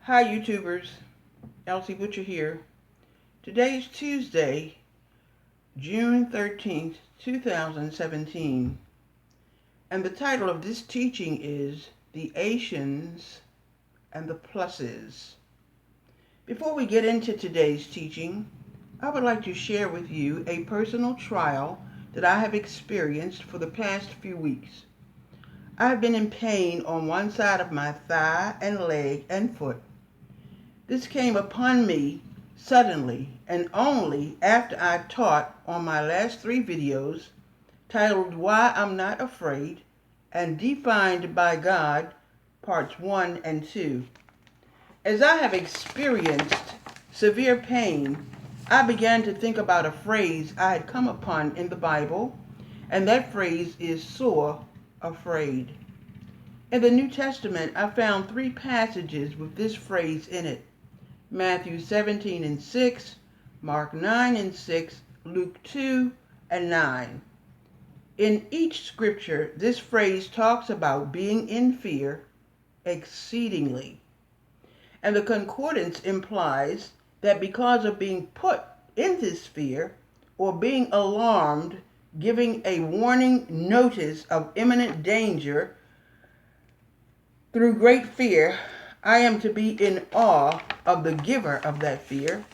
Hi YouTubers, Elsie Butcher here. Today is Tuesday, June 13th, 2017, and the title of this teaching is The ATIONS and the PLUSES. Before we get into today's teaching, I would like to share with you a personal trial that I have experienced for the past few weeks. I have been in pain on one side of my thigh and leg and foot. This came upon me suddenly and only after I taught on my last 3 videos titled Why I'm Not Afraid and Defined by God, parts 1 and 2. As I have experienced severe pain, I began to think about a phrase I had come upon in the Bible, and that phrase is sore afraid. In the New Testament, I found 3 passages with this phrase in it. Matthew 17:6, Mark 9:6, Luke 2:9. In each scripture, this phrase talks about being in fear exceedingly. And the concordance implies that because of being put in this fear or being alarmed, giving a warning notice of imminent danger through great fear, I am to be in awe of the giver of that fear,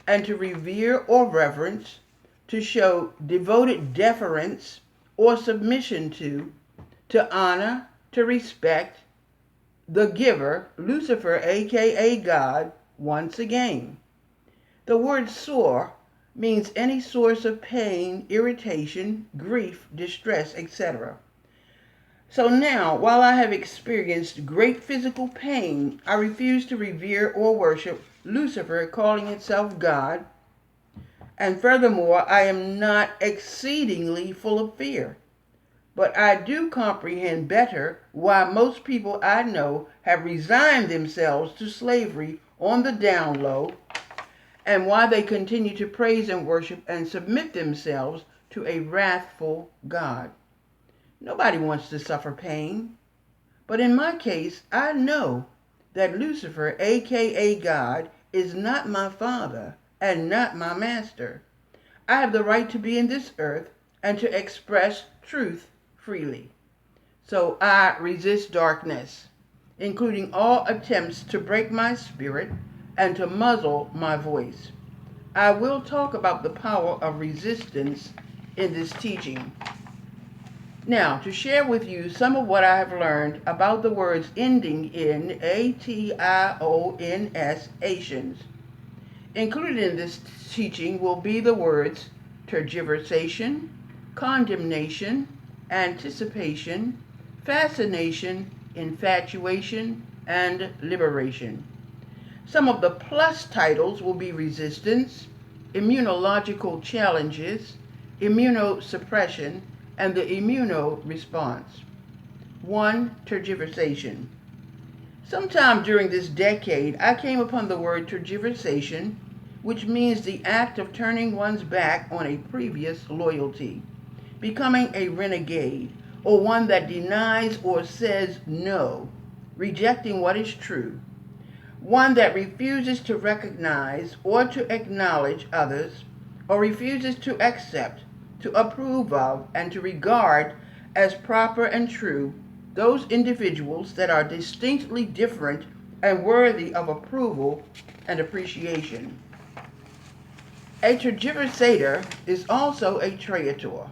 and to revere or reverence, to show devoted deference or submission to honor, to respect the giver, Lucifer, aka God, once again. The word sore means any source of pain, irritation, grief, distress, etc. So now, while I have experienced great physical pain, I refuse to revere or worship Lucifer, calling itself God. And furthermore, I am not exceedingly full of fear. But I do comprehend better why most people I know have resigned themselves to slavery on the down low, and why they continue to praise and worship and submit themselves to a wrathful God. Nobody wants to suffer pain. But in my case, I know that Lucifer, aka God, is not my father and not my master. I have the right to be in this earth and to express truth freely. So I resist darkness, including all attempts to break my spirit and to muzzle my voice. I will talk about the power of resistance in this teaching. Now, to share with you some of what I have learned about the words ending in ATIONS, ATIONS. Included in this teaching will be the words tergiversation, condemnation, anticipation, fascination, infatuation, and liberation. Some of the plus titles will be resistance, immunological challenges, immunosuppression, and the immunoresponse. 1. Tergiversation. Sometime during this decade, I came upon the word tergiversation, which means the act of turning one's back on a previous loyalty, becoming a renegade, or one that denies or says no, rejecting what is true, one that refuses to recognize or to acknowledge others, or refuses to accept, to approve of, and to regard as proper and true those individuals that are distinctly different and worthy of approval and appreciation. A tergiversator is also a traitor,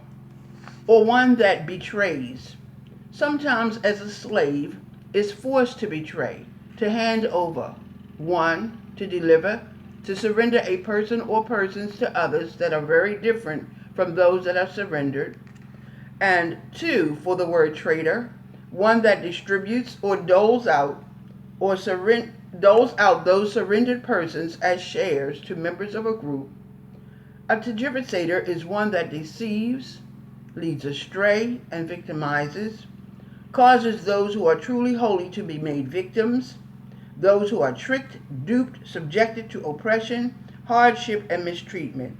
or one that betrays. Sometimes as a slave is forced to betray, to hand over. 1. To deliver, to surrender a person or persons to others that are very different from those that are surrendered. And 2, for the word traitor, one that distributes or doles out those surrendered persons as shares to members of a group. A tergiversator is one that deceives, leads astray, and victimizes, causes those who are truly holy to be made victims, those who are tricked, duped, subjected to oppression, hardship, and mistreatment.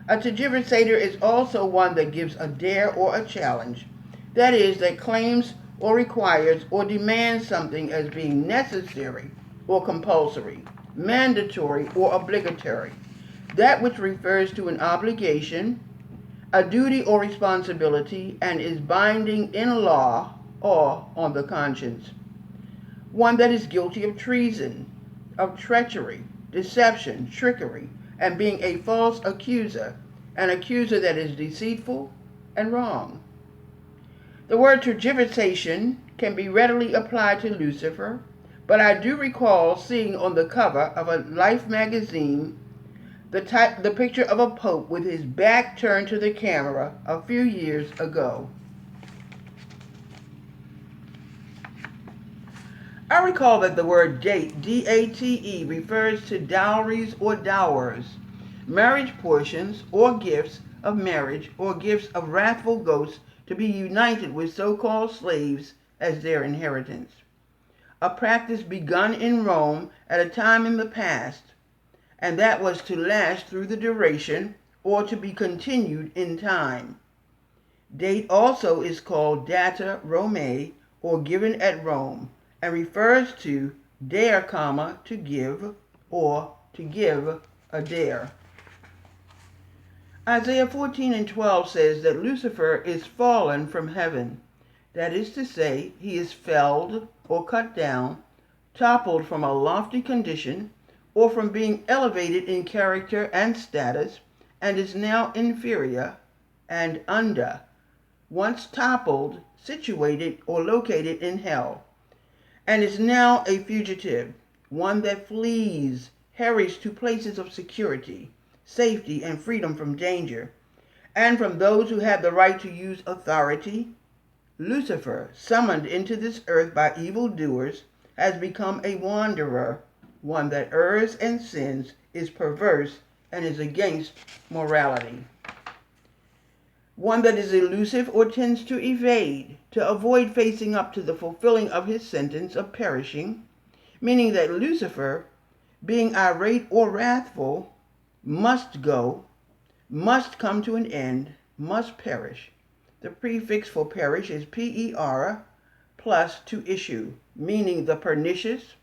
A tergiversator is also one that gives a dare or a challenge, that is, that claims or requires or demands something as being necessary or compulsory, mandatory or obligatory, that which refers to an obligation, a duty or responsibility, and is binding in law or on the conscience. One that is guilty of treason, of treachery, deception, trickery, and being a false accuser, an accuser that is deceitful and wrong. The word tergiversation can be readily applied to Lucifer, but I do recall seeing on the cover of a Life magazine the picture of a pope with his back turned to the camera a few years ago. I recall that the word date, D-A-T-E, refers to dowries or dowers, marriage portions or gifts of marriage or gifts of wrathful ghosts to be united with so-called slaves as their inheritance. A practice begun in Rome at a time in the past, and that was to last through the duration or to be continued in time. Date also is called data Romae, or given at Rome, and refers to dare, to give, or to give a dare. Isaiah 14:12 says that Lucifer is fallen from heaven. That is to say, he is felled or cut down, toppled from a lofty condition, or from being elevated in character and status, and is now inferior and under, once toppled, situated or located in hell, and is now a fugitive, one that flees, hurries to places of security, safety, and freedom from danger, and from those who have the right to use authority. Lucifer, summoned into this earth by evildoers, has become a wanderer, one that errs and sins, is perverse, and is against morality. One that is elusive or tends to evade, to avoid facing up to the fulfilling of his sentence of perishing, meaning that Lucifer, being irate or wrathful, must go, must come to an end, must perish. The prefix for perish is per plus to issue, meaning the pernicious,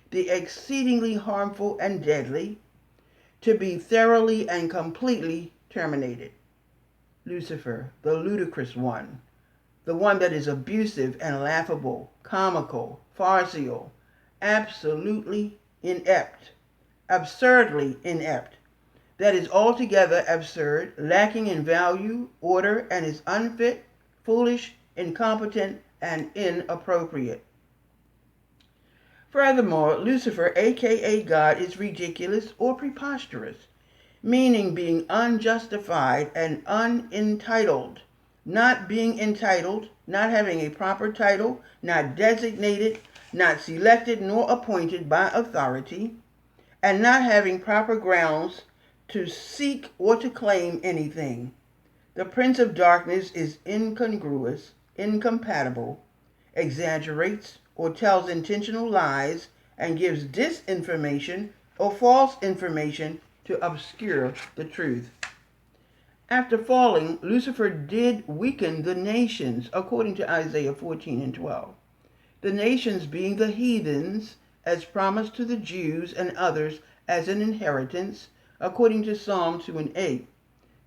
the exceedingly harmful and deadly, to be thoroughly and completely terminated. Lucifer, the ludicrous one, the one that is abusive and laughable, comical, farcical, absolutely inept, absurdly inept, that is altogether absurd, lacking in value, order, and is unfit, foolish, incompetent, and inappropriate. Furthermore, Lucifer, aka God, is ridiculous or preposterous, meaning being unjustified and unentitled, not being entitled, not having a proper title, not designated, not selected nor appointed by authority, and not having proper grounds to seek or to claim anything. The prince of darkness is incongruous, incompatible, exaggerates or tells intentional lies, and gives disinformation or false information to obscure the truth. After falling, Lucifer did weaken the nations, according to Isaiah 14:12. The nations being the heathens, as promised to the Jews and others as an inheritance, according to Psalm 2:8.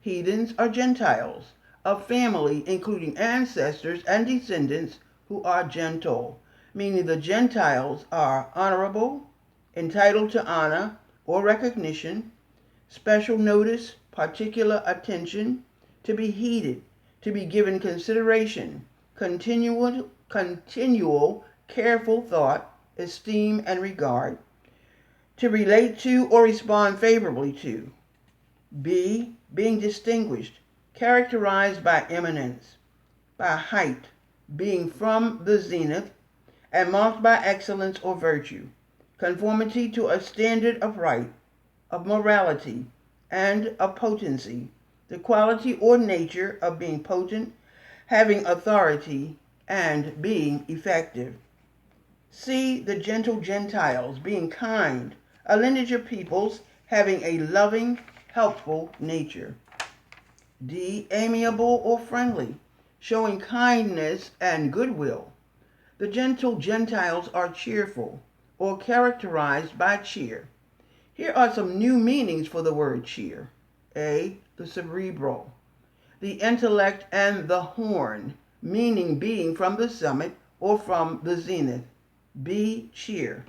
Heathens are Gentiles, of family including ancestors and descendants who are gentle, meaning the Gentiles are honorable, entitled to honor or recognition, special notice, particular attention, to be heeded, to be given consideration, continual careful thought, esteem, and regard, to relate to or respond favorably to. B, being distinguished, characterized by eminence, by height, being from the zenith, and marked by excellence or virtue, conformity to a standard of right, of morality, and of potency, the quality or nature of being potent, having authority, and being effective. C, the gentle Gentiles, being kind, a lineage of peoples having a loving, helpful nature. D, amiable or friendly, showing kindness and goodwill. The gentle Gentiles are cheerful, or characterized by cheer. Here are some new meanings for the word cheer. A, the cerebral, the intellect, and the horn, meaning being from the summit or from the zenith. B, cheer,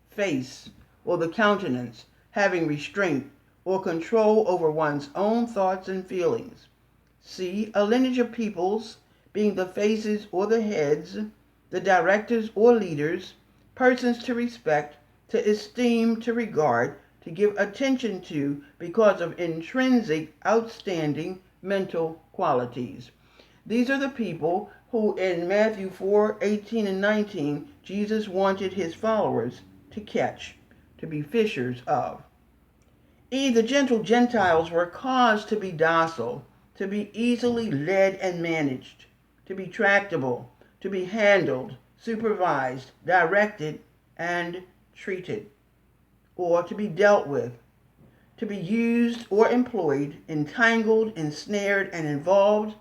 face, or the countenance, having restraint or control over one's own thoughts and feelings. C, a lineage of peoples, being the faces or the heads, the directors or leaders, persons to respect, to esteem, to regard, to give attention to because of intrinsic, outstanding mental qualities. These are the people who in Matthew 4:18 and 19, Jesus wanted his followers to catch, to be fishers of. E, the gentle Gentiles were caused to be docile, to be easily led and managed, to be tractable, to be handled, supervised, directed, and treated, or to be dealt with, to be used or employed, entangled, ensnared, and involved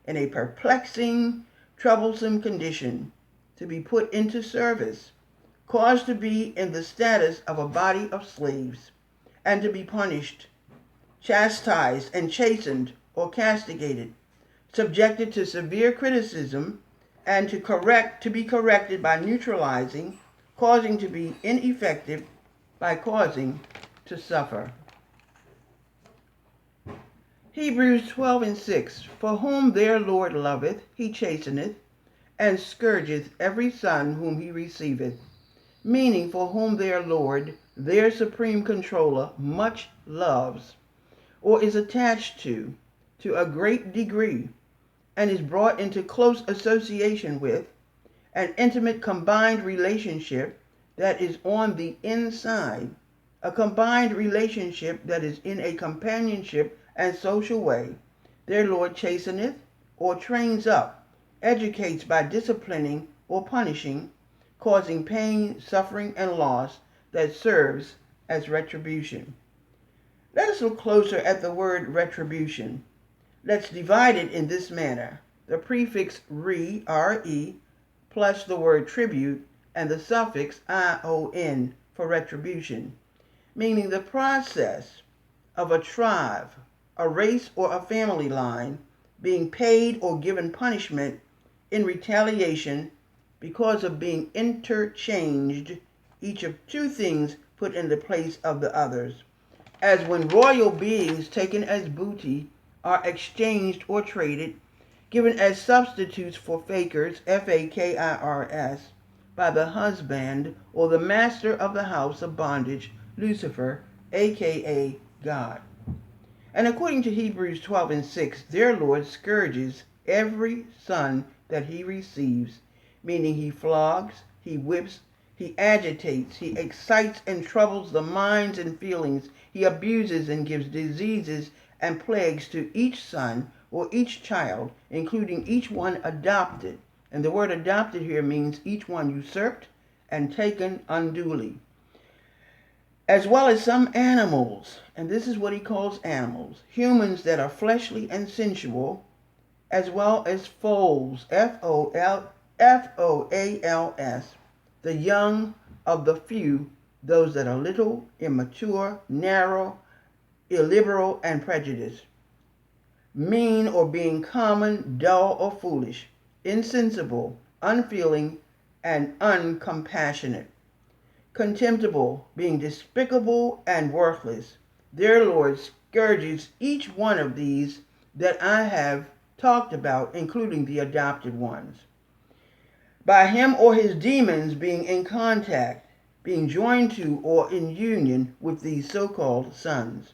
in a perplexing, troublesome condition, to be put into service, caused to be in the status of a body of slaves, and to be punished, chastised, and chastened or castigated, subjected to severe criticism, and to be corrected by neutralizing, causing to be ineffective by causing to suffer. Hebrews 12 and 6, for whom their Lord loveth, he chasteneth, and scourgeth every son whom he receiveth, meaning for whom their Lord, their supreme controller, much loves, or is attached to a great degree, and is brought into close association with, an intimate combined relationship that is on the inside, a combined relationship that is in a companionship and social way. Their Lord chasteneth or trains up, educates by disciplining or punishing, causing pain, suffering, and loss that serves as retribution. Let us look closer at the word retribution. Let's divide it in this manner. The prefix re, R-E, plus the word tribute, and the suffix I-O-N for retribution, meaning the process of a tribe, a race, or a family line being paid or given punishment in retaliation because of being interchanged, each of two things put in the place of the others, as when royal beings taken as booty are exchanged or traded, given as substitutes for fakirs, F-A-K-I-R-S, by the husband or the master of the house of bondage, Lucifer, aka God. And according to Hebrews 12 and 6, their Lord scourges every son that he receives, meaning he flogs, he whips, he agitates, he excites and troubles the minds and feelings, he abuses and gives diseases and plagues to each son or each child, including each one adopted. And the word adopted here means each one usurped and taken unduly, as well as some animals, and this is what he calls animals, humans that are fleshly and sensual, as well as foals, F-O-A-L-S, the young of the few, those that are little, immature, narrow, illiberal, and prejudiced, mean or being common, dull or foolish, insensible, unfeeling, and uncompassionate, contemptible, being despicable and worthless. Their Lord scourges each one of these that I have talked about, including the adopted ones, by him or his demons being in contact, being joined to or in union with these so-called sons.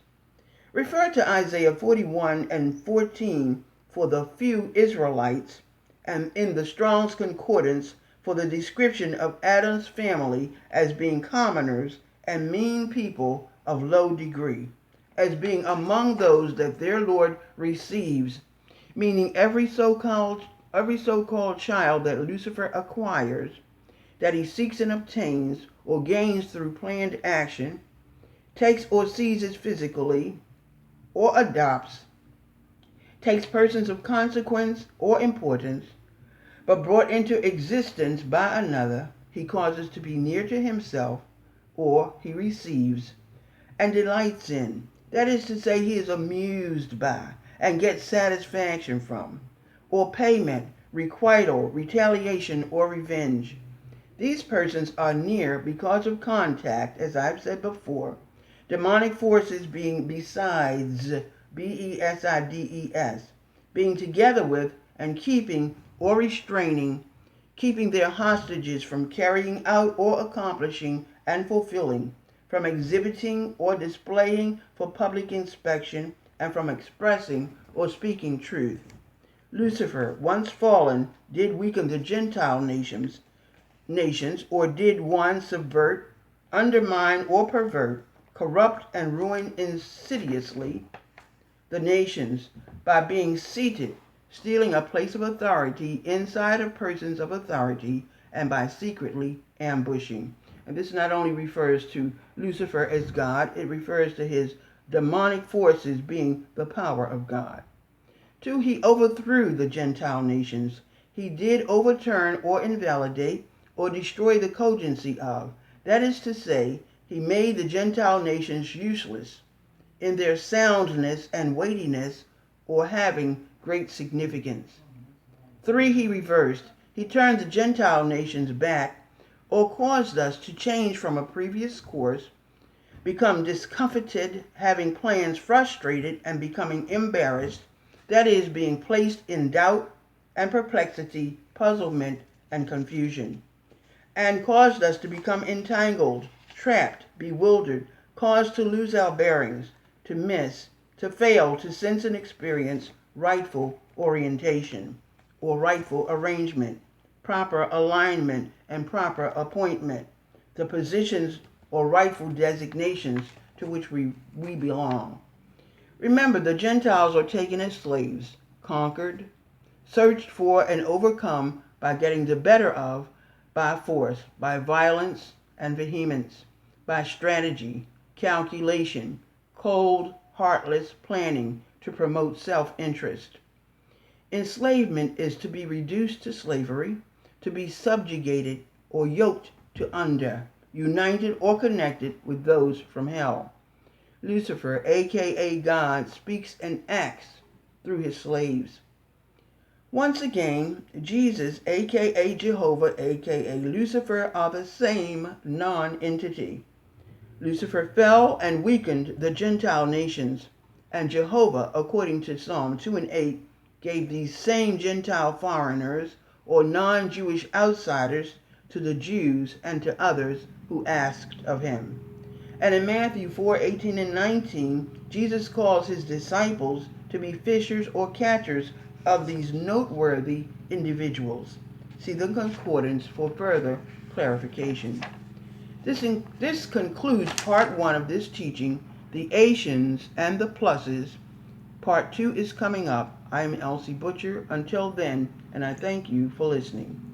Refer to Isaiah 41 and 14 for the few Israelites, and in the Strong's Concordance for the description of Adam's family as being commoners and mean people of low degree, as being among those that their Lord receives, meaning every so-called child that Lucifer acquires, that he seeks and obtains or gains through planned action, takes or seizes physically, or adopts, takes persons of consequence or importance, but brought into existence by another, he causes to be near to himself, or he receives and delights in. That is to say, he is amused by and gets satisfaction from, or payment, requital, retaliation, or revenge. These persons are near because of contact, as I've said before, demonic forces being besides, B-E-S-I-D-E-S, being together with and keeping or restraining, keeping their hostages from carrying out or accomplishing and fulfilling, from exhibiting or displaying for public inspection, and from expressing or speaking truth. Lucifer, once fallen, did weaken the Gentile nations, or did one subvert, undermine, or pervert, corrupt, and ruin insidiously the nations by being seated, stealing a place of authority inside of persons of authority, and by secretly ambushing. And this not only refers to Lucifer as God, it refers to his demonic forces being the power of God. 2, he overthrew the Gentile nations. He did overturn or invalidate or destroy the cogency of. That is to say, he made the Gentile nations useless in their soundness and weightiness, or having great significance. 3, he reversed. He turned the Gentile nations back, or caused us to change from a previous course, become discomfited, having plans frustrated, and becoming embarrassed, that is, being placed in doubt and perplexity, puzzlement, and confusion, and caused us to become entangled, trapped, bewildered, caused to lose our bearings, to miss, to fail to sense and experience rightful orientation, or rightful arrangement, proper alignment, and proper appointment, the positions or rightful designations to which we belong. Remember, the Gentiles are taken as slaves, conquered, searched for, and overcome by getting the better of, by force, by violence and vehemence, by strategy, calculation, cold, heartless planning to promote self-interest. Enslavement is to be reduced to slavery, to be subjugated or yoked to under, united or connected with those from hell. Lucifer, aka God, speaks and acts through his slaves. Once again, Jesus, aka Jehovah, aka Lucifer, are the same non-entity. Lucifer fell and weakened the Gentile nations, and Jehovah, according to Psalm 2 and 8, gave these same Gentile foreigners or non-Jewish outsiders to the Jews and to others who asked of him. And in Matthew 4:18 and 19, Jesus calls his disciples to be fishers or catchers of these noteworthy individuals. See the concordance for further clarification. This concludes part 1 of this teaching, the ATIONS and the PLUSES. Part 2 is coming up. I am Elsie Butcher. Until then, and I thank you for listening.